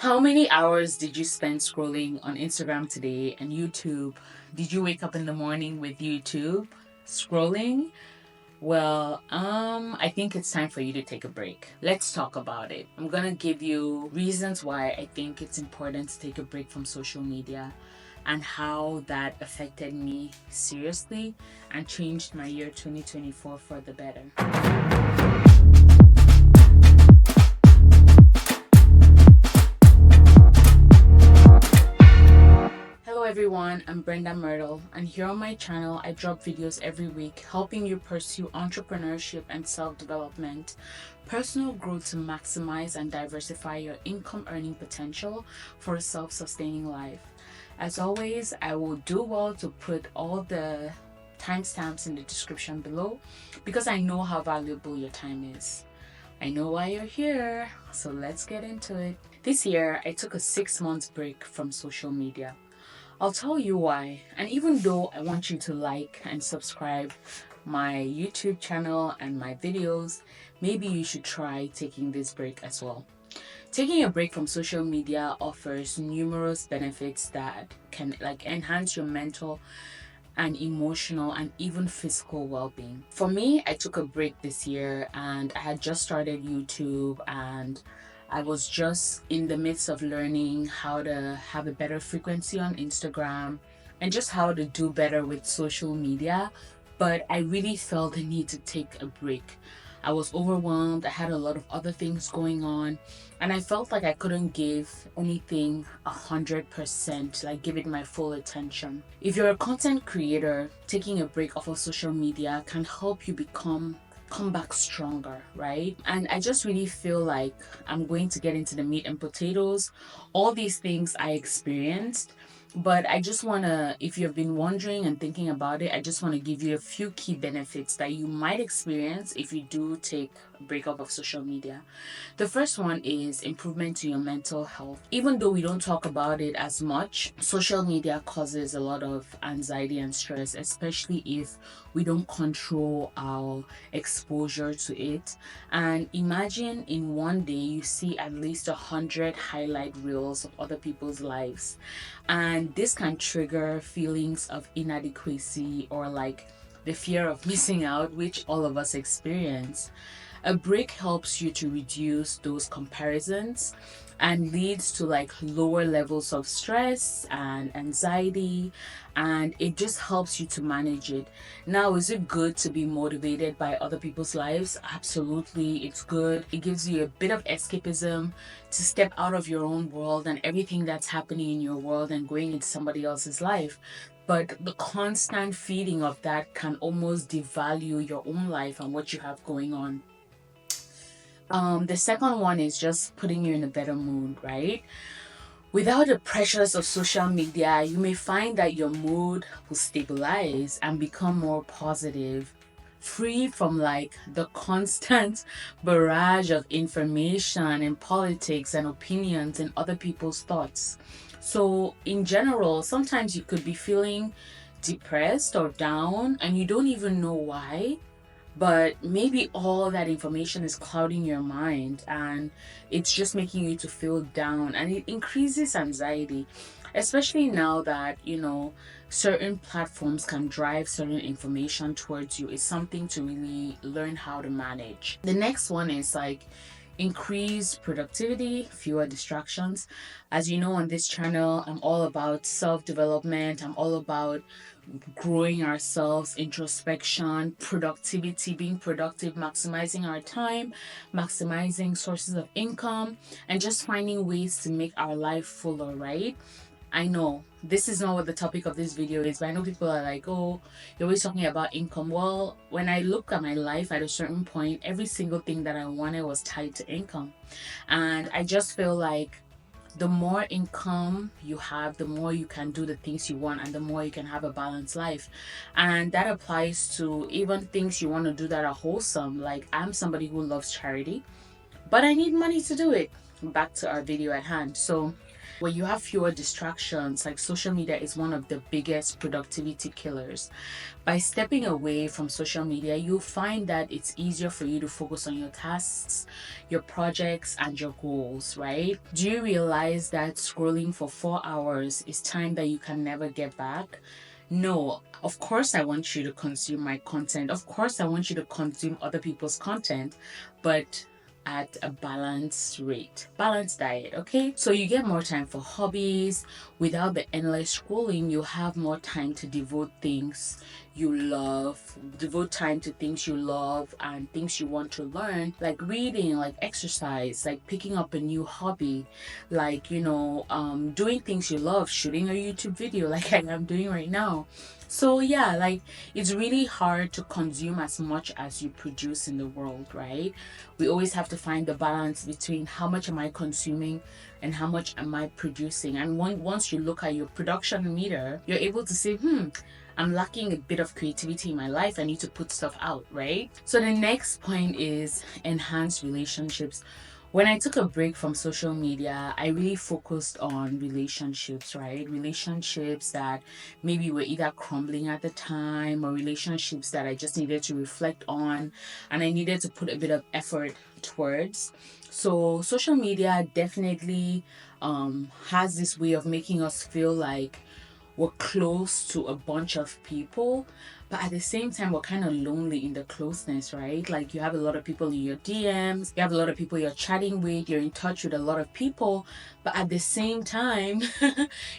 How many hours did you spend scrolling on Instagram today and YouTube? Did you wake up in the morning with YouTube scrolling? Well, I think it's time for you to take a break. Let's talk about it. I'm gonna give you reasons why I think it's important to take a break from social media and how that affected me seriously and changed my year 2024 for the better. Hello everyone, I'm Brenda Myrtle, and here on my channel I drop videos every week helping you pursue entrepreneurship and self-development, personal growth to maximize and diversify your income earning potential for a self-sustaining life. As always, I will do well to put all the timestamps in the description below because I know how valuable your time is. I know why you're here, so let's get into it. This year, I took a 6-month break from social media. I'll tell you why. And even though I want you to like and subscribe my YouTube channel and my videos, maybe you should try taking this break as well. Taking a break from social media offers numerous benefits that can enhance your mental and emotional and even physical well-being. For me, I took a break this year and I had just started YouTube and I was just in the midst of learning how to have a better frequency on Instagram and just how to do better with social media. But I really felt the need to take a break. I was overwhelmed. I had a lot of other things going on, and I felt like I couldn't give anything 100%, like give it my full attention. If you're a content creator, taking a break off of social media can help you come back stronger, right? And I just really feel like I'm going to get into the meat and potatoes. All these things I experienced, but I just want to, if you've been wondering and thinking about it, I just want to give you a few key benefits that you might experience if you do take a break up of social media. The first one is improvement to your mental health. Even though we don't talk about it as much, social media causes a lot of anxiety and stress, especially if we don't control our exposure to it. And imagine in one day you see at least 100 highlight reels of other people's lives, and this can trigger feelings of inadequacy or like the fear of missing out, which all of us experience. A break helps you to reduce those comparisons and leads to like lower levels of stress and anxiety, and it just helps you to manage it. Now, is it good to be motivated by other people's lives? Absolutely, it's good. It gives you a bit of escapism to step out of your own world and everything that's happening in your world and going into somebody else's life. But the constant feeding of that can almost devalue your own life and what you have going on. The second one is just putting you in a better mood, right? Without the pressures of social media, you may find that your mood will stabilize and become more positive, free from like the constant barrage of information and politics and opinions and other people's thoughts. So, in general, sometimes you could be feeling depressed or down and you don't even know why, but maybe all that information is clouding your mind and it's just making you to feel down, and it increases anxiety, especially now that certain platforms can drive certain information towards you. It's something to really learn how to manage. The next one is like increased productivity, fewer distractions. As you know, on this channel, I'm all about self-development. I'm all about growing ourselves, introspection, productivity, being productive, maximizing our time, maximizing sources of income, and just finding ways to make our life fuller, right? I know this is not what the topic of this video is, but I know people are like, oh, you're always talking about income. Well, when I look at my life at a certain point, every single thing that I wanted was tied to income. And I just feel like the more income you have, the more you can do the things you want and the more you can have a balanced life. And that applies to even things you want to do that are wholesome. Like, I'm somebody who loves charity, but I need money to do it. Back to our video at hand. So When you have fewer distractions, like social media is one of the biggest productivity killers. By stepping away from social media, you'll find that it's easier for you to focus on your tasks, your projects, and your goals, right? Do you realize that scrolling for 4 hours is time that you can never get back? No, of course, I want you to consume my content. Of course, I want you to consume other people's content, but at a balanced rate, balanced diet. Okay, so you get more time for hobbies. Without the endless scrolling, you have more time to devote time to things you love and things you want to learn, like reading, like exercise, like picking up a new hobby, like doing things you love, shooting a YouTube video like I am doing right now. So yeah, like it's really hard to consume as much as you produce in the world, right? We always have to find the balance between how much am I consuming and how much am I producing. And once you look at your production meter, you're able to say, I'm lacking a bit of creativity in my life. I need to put stuff out, right? So the next point is enhance relationships. When I took a break from social media, I really focused on relationships, right? Relationships that maybe were either crumbling at the time, or relationships that I just needed to reflect on and I needed to put a bit of effort towards. So social media definitely has this way of making us feel like we're close to a bunch of people, but at the same time we're kind of lonely in the closeness, right? Like you have a lot of people in your DMs, you have a lot of people you're chatting with, you're in touch with a lot of people, but at the same time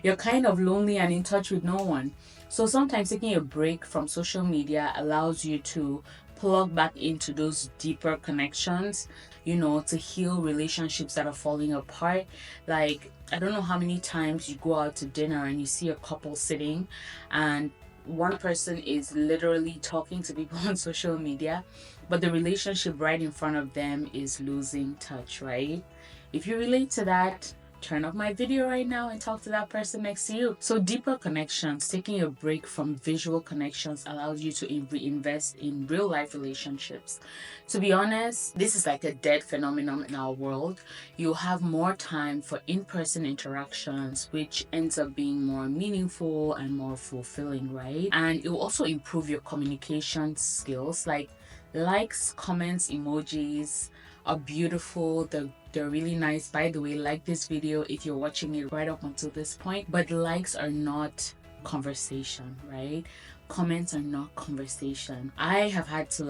you're kind of lonely and in touch with no one. So sometimes taking a break from social media allows you to plug back into those deeper connections, to heal relationships that are falling apart. Like, I don't know how many times you go out to dinner and you see a couple sitting and one person is literally talking to people on social media, but the relationship right in front of them is losing touch, right? If you relate to that, turn off my video right now and talk to that person next to you. So deeper connections, taking a break from visual connections allows you to reinvest in real life relationships. To be honest, this is like a dead phenomenon in our world. You'll have more time for in-person interactions, which ends up being more meaningful and more fulfilling, right? And it will also improve your communication skills, like likes, comments, emojis are beautiful. They're really nice. By the way, like this video if you're watching it right up until this point. But likes are not conversation, right? Comments are not conversation. I have had to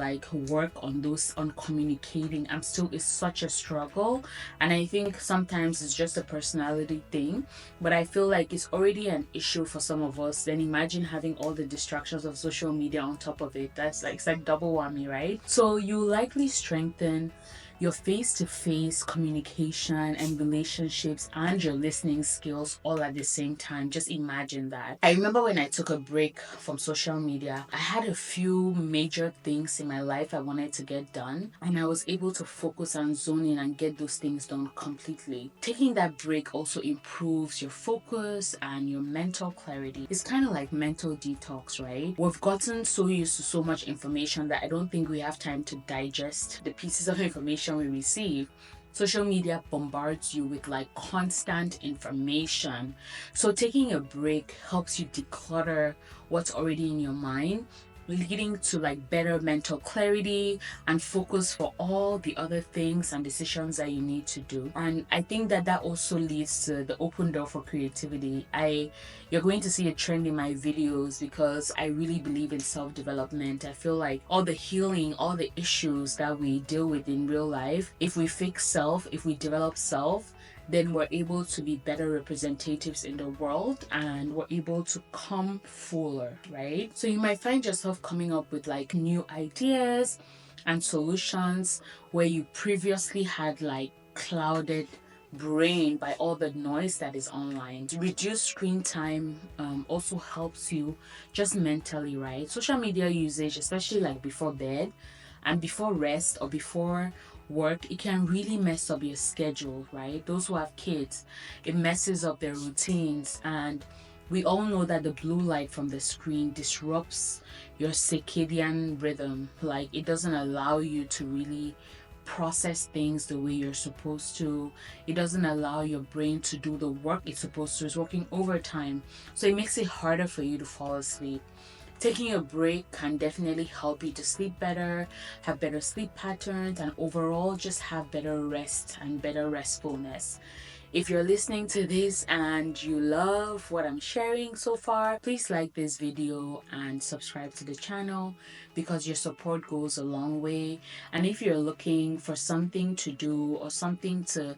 work on communicating. It's such a struggle, and I think sometimes it's just a personality thing, but I feel like it's already an issue for some of us. Then imagine having all the distractions of social media on top of it. It's like double whammy, right? So you likely strengthen your face-to-face communication and relationships and your listening skills all at the same time. Just imagine that. I remember when I took a break from social media, I had a few major things in my life I wanted to get done, and I was able to focus and zone in and get those things done completely. Taking that break also improves your focus and your mental clarity. It's kind of like mental detox, right? We've gotten so used to so much information that I don't think we have time to digest the pieces of information we receive. Social media bombards you with constant information. So taking a break helps you declutter what's already in your mind, leading to better mental clarity and focus for all the other things and decisions that you need to do. And I think that also leads to the open door for creativity. You're going to see a trend in my videos because I really believe in self-development. I feel like all the healing, all the issues that we deal with in real life, if we fix self, if we develop self, then we're able to be better representatives in the world and we're able to come fuller, right? So you might find yourself coming up with new ideas and solutions where you previously had clouded brain by all the noise that is online. To reduce screen time also helps you just mentally, right? Social media usage, especially before bed and before rest or before work, it can really mess up your schedule, right? Those who have kids, it messes up their routines, and we all know that the blue light from the screen disrupts your circadian rhythm. It doesn't allow you to really process things the way you're supposed to. It doesn't allow your brain to do the work it's supposed to. It's working overtime. So it makes it harder for you to fall asleep. Taking a break can definitely help you to sleep better, have better sleep patterns, and overall just have better rest and better restfulness. If you're listening to this and you love what I'm sharing so far, please like this video and subscribe to the channel because your support goes a long way. And if you're looking for something to do or something to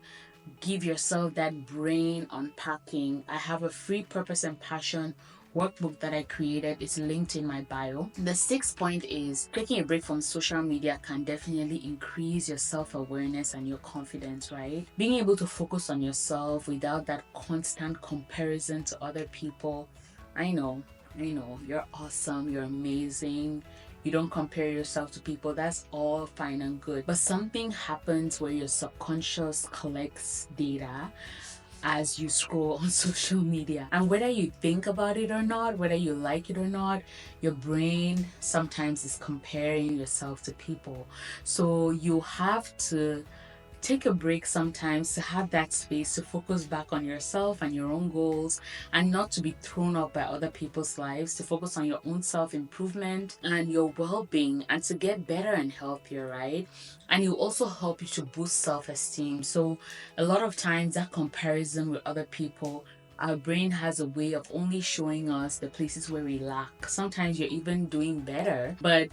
give yourself that brain unpacking, I have a free purpose and passion workbook that I created. It's linked in my bio. The sixth point is taking a break from social media can definitely increase your self-awareness and your confidence, right? Being able to focus on yourself without that constant comparison to other people. I know, you're awesome, you're amazing. You don't compare yourself to people, that's all fine and good. But something happens where your subconscious collects data as you scroll on social media. And whether you think about it or not, whether you like it or not, your brain sometimes is comparing yourself to people. So you have to take a break sometimes to have that space to focus back on yourself and your own goals and not to be thrown off by other people's lives, to focus on your own self-improvement and your well-being and to get better and healthier, right? And it will also help you to boost self-esteem. So a lot of times that comparison with other people, our brain has a way of only showing us the places where we lack. Sometimes you're even doing better, but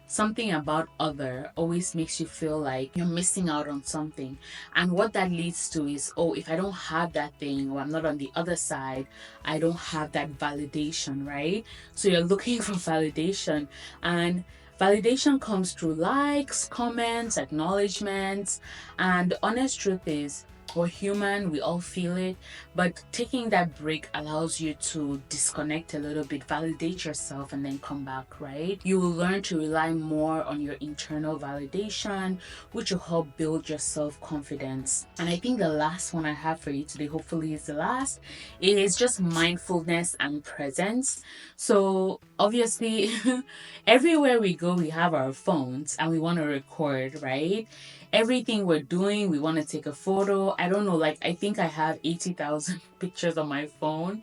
something about other always makes you feel like you're missing out on something. And what that leads to is, oh, if I don't have that thing or I'm not on the other side, I don't have that validation, right? So you're looking for validation, and validation comes through likes, comments, acknowledgements. And the honest truth is, we're human, we all feel it, but taking that break allows you to disconnect a little bit, validate yourself, and then come back, right? You will learn to rely more on your internal validation, which will help build your self-confidence. And I think the last one I have for you today, hopefully is the last, is just mindfulness and presence. So obviously, everywhere we go, we have our phones and we want to record, right? Everything we're doing, we want to take a photo. I don't know, like I think I have 80,000 pictures on my phone.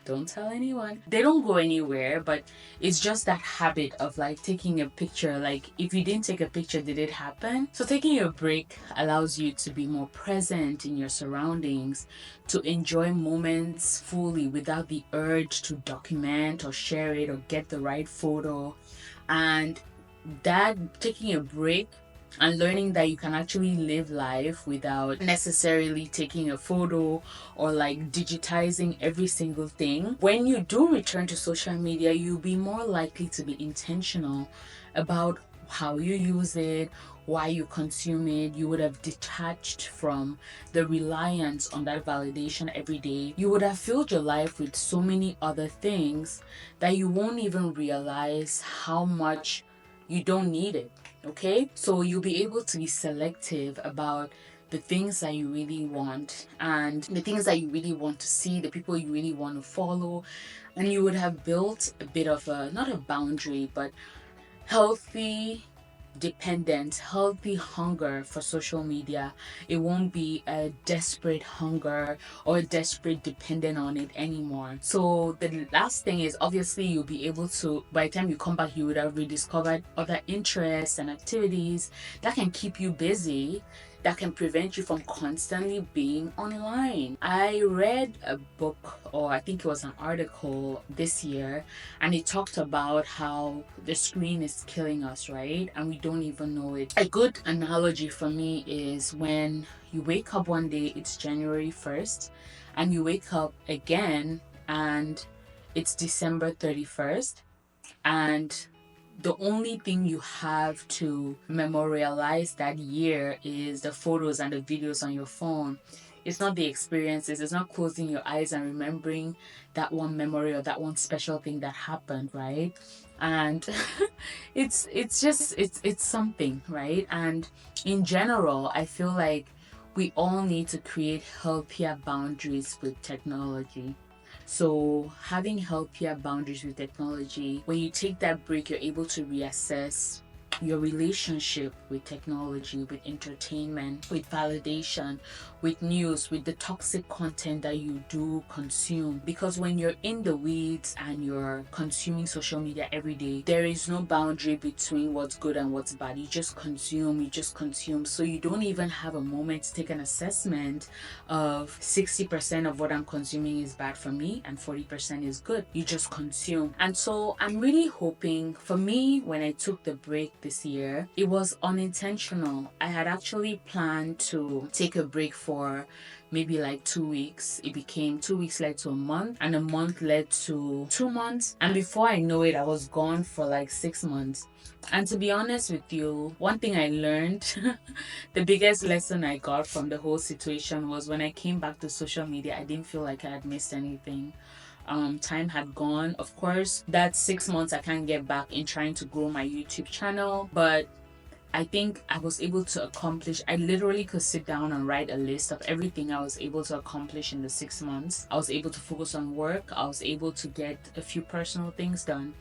Don't tell anyone. They don't go anywhere, but it's just that habit of like taking a picture. Like if you didn't take a picture, did it happen? So taking a break allows you to be more present in your surroundings, to enjoy moments fully without the urge to document or share it or get the right photo. And that taking a break and learning that you can actually live life without necessarily taking a photo or like digitizing every single thing. When you do return to social media, you'll be more likely to be intentional about how you use it, why you consume it. You would have detached from the reliance on that validation every day. You would have filled your life with so many other things that you won't even realize how much you don't need it. Okay, so you'll be able to be selective about the things that you really want and the things that you really want to see, the people you really want to follow, and you would have built a bit of a, not a boundary, but healthy healthy hunger for social media. It won't be a desperate hunger or a desperate dependent on it anymore. So the last thing is, obviously you'll be able to, by the time you come back, you would have rediscovered other interests and activities that can keep you busy, that can prevent you from constantly being online. I read a book, or I think it was an article this year, and it talked about how the screen is killing us, right? And we don't even know it. A good analogy for me is when you wake up one day, it's January 1st, and you wake up again and it's December 31st, and the only thing you have to memorialize that year is the photos and the videos on your phone. It's not the experiences. It's not closing your eyes and remembering that one memory or that one special thing that happened, right? And it's something, right? And in general, I feel like we all need to create healthier boundaries with technology. So having healthier boundaries with technology, when you take that break, you're able to reassess your relationship with technology, with entertainment, with validation, with news, with the toxic content that you do consume. Because when you're in the weeds and you're consuming social media every day, there is no boundary between what's good and what's bad. You just consume, you just consume. So you don't even have a moment to take an assessment of 60% of what I'm consuming is bad for me and 40% is good. You just consume. And so I'm really hoping, for me, when I took the break this year, it was unintentional. I had actually planned to take a break for maybe like 2 weeks. It became 2 weeks led to a month, and a month led to 2 months. And before I know it, I was gone for like 6 months. And to be honest with you, one thing I learned, the biggest lesson I got from the whole situation was when I came back to social media, I didn't feel like I had missed anything. Time had gone. Of course, that 6 months I can't get back in trying to grow my YouTube channel, but I think I was able to accomplish. I literally could sit down and write a list of everything I was able to accomplish in the 6 months. I was able to focus on work. I was able to get a few personal things done.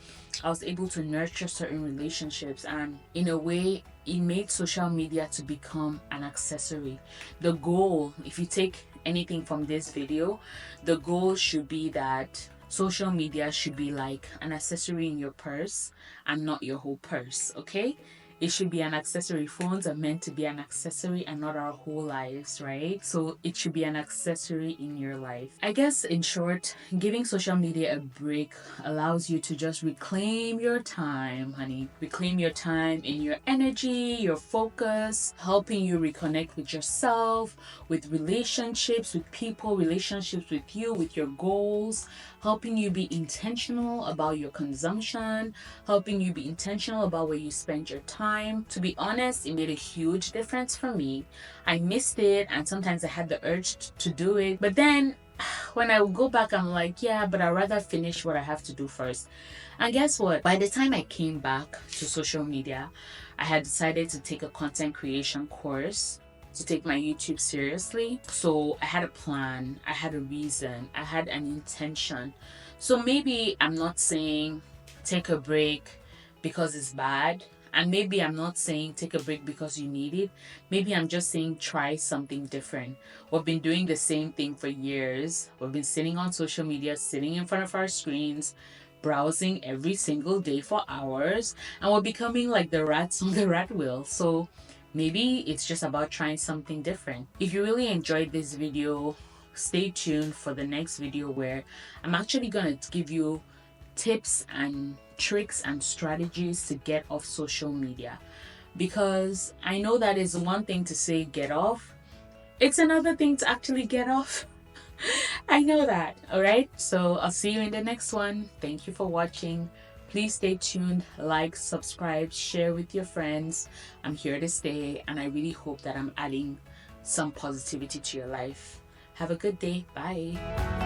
I was able to nurture certain relationships, and in a way, it made social media to become an accessory. The goal, if you take anything from this video, the goal should be that social media should be like an accessory in your purse and not your whole purse, okay? It should be an accessory. Phones are meant to be an accessory and not our whole lives, right? So it should be an accessory in your life. I guess, in short, giving social media a break allows you to just reclaim your time, honey. Reclaim your time in your energy, your focus, helping you reconnect with yourself, with relationships, with people, relationships with you, with your goals, helping you be intentional about your consumption, helping you be intentional about where you spend your time. To be honest, it made a huge difference for me. I missed it, and sometimes I had the urge to do it. But then when I would go back, I'm like, yeah, but I'd rather finish what I have to do first. And guess what? By the time I came back to social media, I had decided to take a content creation course, to take my YouTube seriously. So I had a plan, I had a reason, I had an intention. So maybe I'm not saying take a break because it's bad. And maybe I'm not saying take a break because you need it. Maybe I'm just saying try something different. We've been doing the same thing for years. We've been sitting on social media, sitting in front of our screens, browsing every single day for hours, and we're becoming like the rats on the rat wheel. So maybe it's just about trying something different. If you really enjoyed this video, stay tuned for the next video where I'm actually going to give you tips and tricks and strategies to get off social media. Because I know that is one thing to say get off, it's another thing to actually get off. I know that. All right, so I'll see you in the next one. Thank you for watching. Please stay tuned, like, subscribe, share with your friends. I'm here to stay, and I really hope that I'm adding some positivity to your life. Have a good day. Bye.